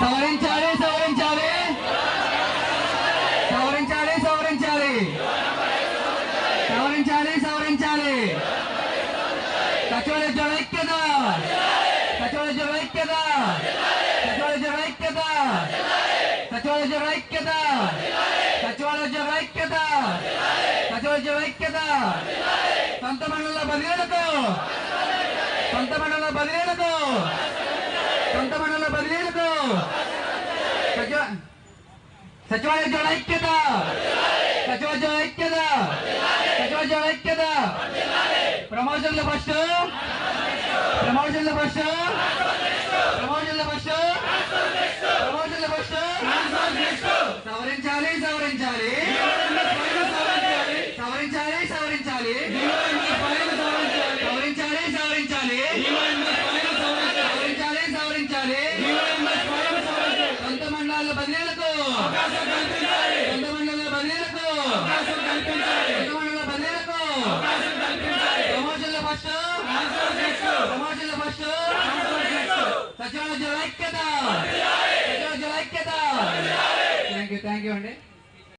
సవరించాలి సవరించాలి సవరించాలి సవరించాలి సవరించాలి సవరించాలి సచివాలయ ఐక్యత సచివాలయ ఐక్యత సచివాలయ ఐక్యత సచివాలయ ఐక్యత సచివాలయ ఐక్యత సచివాలయ ఐక్యత సొంత మండల బదిలీలకు సొంత మండల బదిలీలకు సొంత మండల బదిలీలకు సచివాలయ ఐక్యత సచివాలయ ఐక్యత సచివాలయ ఐక్యత ప్రమోషన్ల ఫస్ట్ ప్రమోషన్ల ఫస్ట్ ప్రమోషన్ల ఫస్ట్ ప్రమోషన్ల ఫస్ట్ సవరించాలి సవరించాలి సవరించాలి సవరించాలి సవరించాలి సవరించాలి సవరించాలి సవరించాలి సొంత మండలాల బదిలీలకు సొంత మండలాల బదిలీలకు సొంత మండలాల బదిలీలకు ప్రమోషన్ల ఫస్ట్ ప్రమోషన్ల ఫస్ట్ సచివాలయ ఐక్యత సచివాలయ ఐక్యత థ్యాంక్ యూ అండి.